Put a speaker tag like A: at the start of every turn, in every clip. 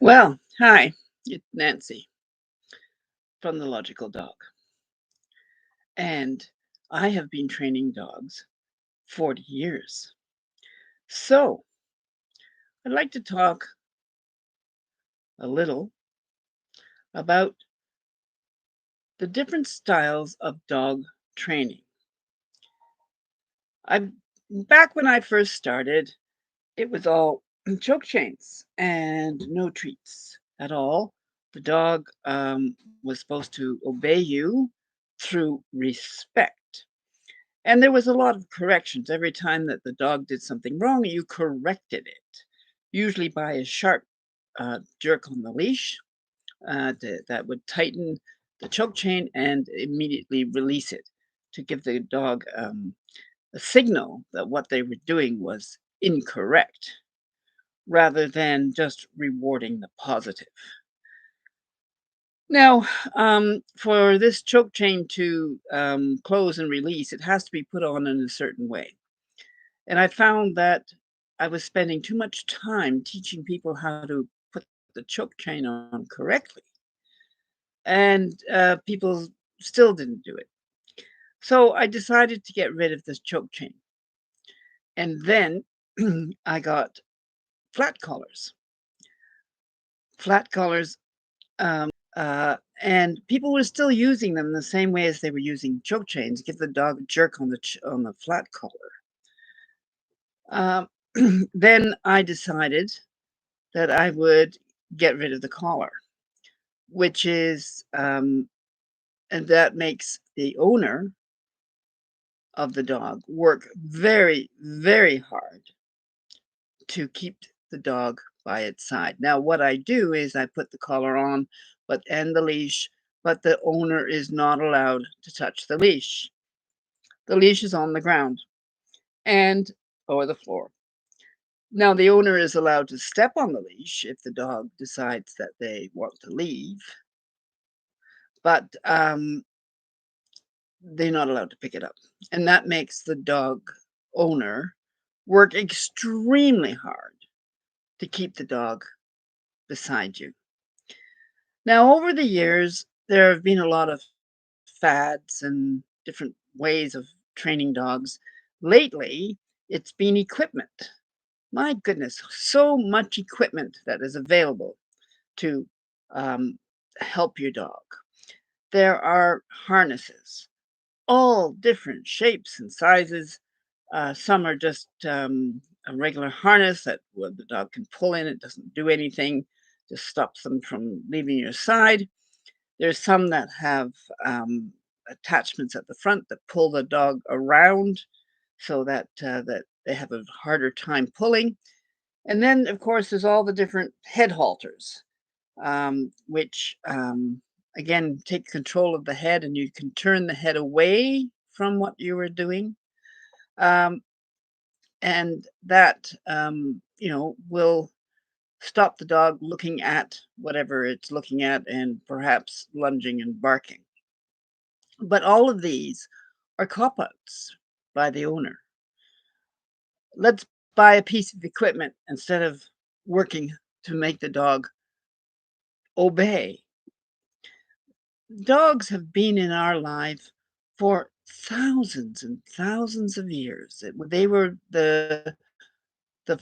A: Well, hi, it's Nancy from the Logical Dog. And I have been training dogs 40 years. So I'd like to talk a little about the different styles of dog training. I Back when I first started, it was all choke chains and no treats at all. The dog was supposed to obey you through respect. And there was a lot of corrections. Every time that the dog did something wrong, you corrected it, usually by a sharp jerk on the leash that would tighten the choke chain and immediately release it to give the dog a signal that what they were doing was incorrect rather than just rewarding the positive. Now, for this choke chain to close and release, it has to be put on in a certain way. And I found that I was spending too much time teaching people how to put the choke chain on correctly, and people still didn't do it. So I decided to get rid of this choke chain. And then I got flat collars. Flat collars, and people were still using them the same way as they were using choke chains. Give the dog a jerk on on the flat collar. Um, then I decided that I would get rid of the collar, which is, and that makes the owner of the dog work very, very hard to keep the dog by its side. Now, what I do is I put the collar on, but and the leash, but the owner is not allowed to touch the leash. The leash is on the ground and or the floor. Now, the owner is allowed to step on the leash if the dog decides that they want to leave, but they're not allowed to pick it up. And that makes the dog owner work extremely hard to keep the dog beside you. Now, over the years, there have been a lot of fads and different ways of training dogs. Lately, it's been equipment. My goodness, so much equipment that is available to um, help your dog. There are harnesses, all different shapes and sizes. Some are just a regular harness that the dog can pull in. It doesn't do anything, just stops them from leaving your side. There's some that have attachments at the front that pull the dog around so that they have a harder time pulling. And then, of course, there's all the different head halters, which again take control of the head, and you can turn the head away from what you were doing. Um, and that will stop the dog looking at whatever it's looking at and perhaps lunging and barking. But all of these are cop outs by the owner. Let's buy a piece of equipment instead of working to make the dog obey. Dogs have been in our life for thousands and thousands of years. They were the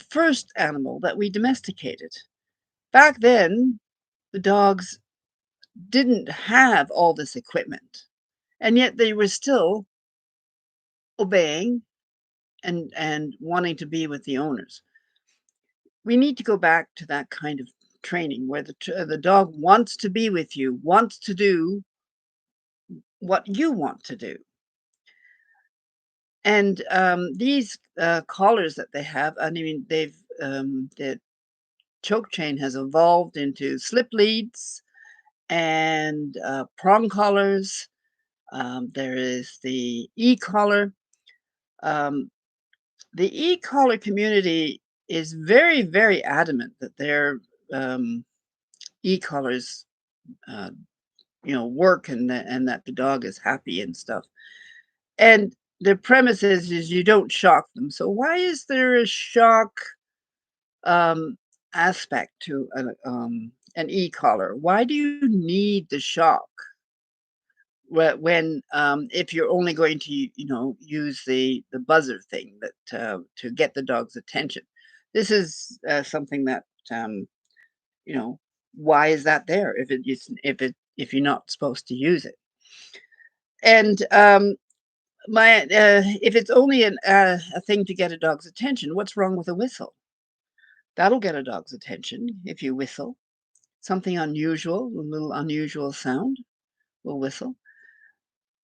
A: first animal that we domesticated. Back then, the dogs didn't have all this equipment, and yet they were still obeying and wanting to be with the owners. We need to go back to that kind of training where the dog wants to be with you, wants to do what you want to do. And these collars that they have, I mean, the choke chain has evolved into slip leads and prong collars. There is the e-collar. Um, the e-collar community is very, very adamant that their um, e-collars, uh, work and that the dog is happy and stuff. And the premise is you don't shock them. So why is there a shock aspect to an e-collar. Why do you need the shock when if you're only going to use the buzzer thing that to get the dog's attention? This is something that you know why is that there if you're not supposed to use it? And my if it's only a thing to get a dog's attention, what's wrong with a whistle? That'll get a dog's attention if you whistle. Something unusual, a little unusual sound, will whistle.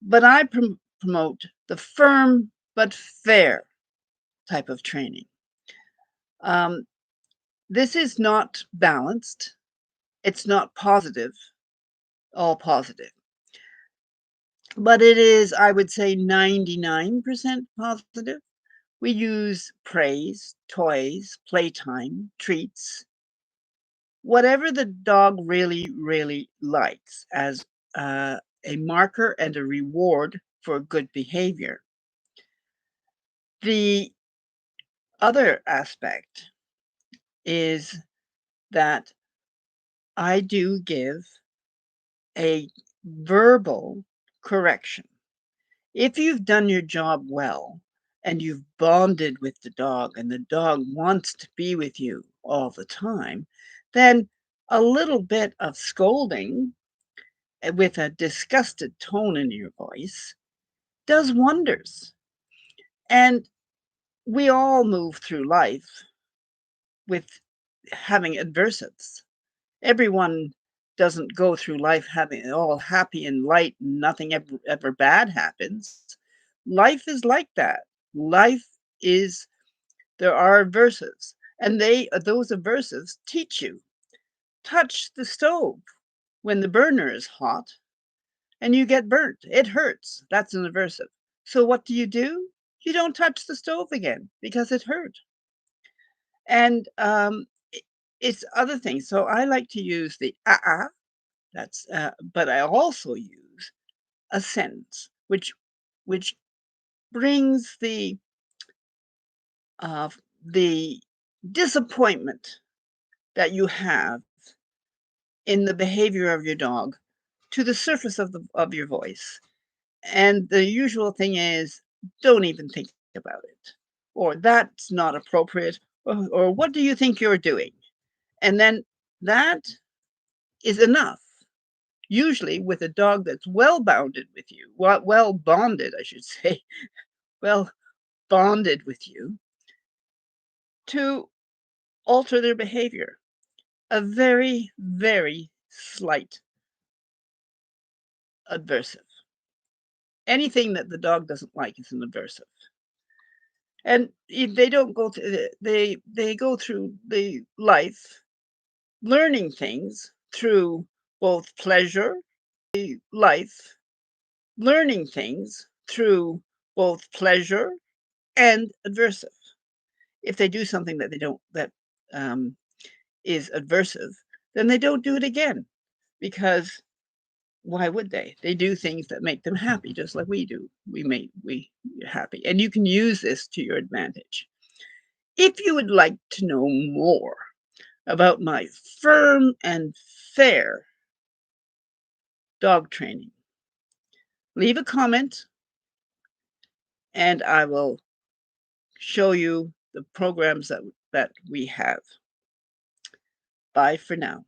A: But I promote the firm but fair type of training. Um, this is not balanced. It's not positive, all positive. But it is, I would say, 99% positive. We use praise, toys, playtime, treats, whatever the dog really, really likes as a marker and a reward for good behavior. The other aspect is that I do give a verbal correction. If you've done your job well and you've bonded with the dog and the dog wants to be with you all the time, then a little bit of scolding with a disgusted tone in your voice does wonders. And we all move through life with having adversities. Everyone doesn't go through life having it all happy and light and nothing ever bad happens. Life is like that. Life is there are aversives, and those aversives teach you. Touch the stove when the burner is hot and you get burnt. It hurts. That's an aversive. So what do? You don't touch the stove again because it hurt. And it's other things. So I like to use the that's but I also use a sentence which brings uh, the disappointment that you have in the behavior of your dog to the surface of your voice. And the usual thing is, don't even think about it, or that's not appropriate, or what do you think you're doing? And then that is enough. Usually, with a dog that's well bounded with you, well bonded, I should say, well bonded with you, to alter their behavior. A very, very slight adversive. Anything that the dog doesn't like is an adversive. And if they don't go through they go through the life learning things through both pleasure, life learning things through both pleasure and adversive. If they do something that they don't that um, is adversive, then they don't do it again because why would they? They do things that make them happy, just like we do. We happy, and you can use this to your advantage. If you would like to know more about my firm and fair dog training, leave a comment and I will show you the programs that we have. Bye for now.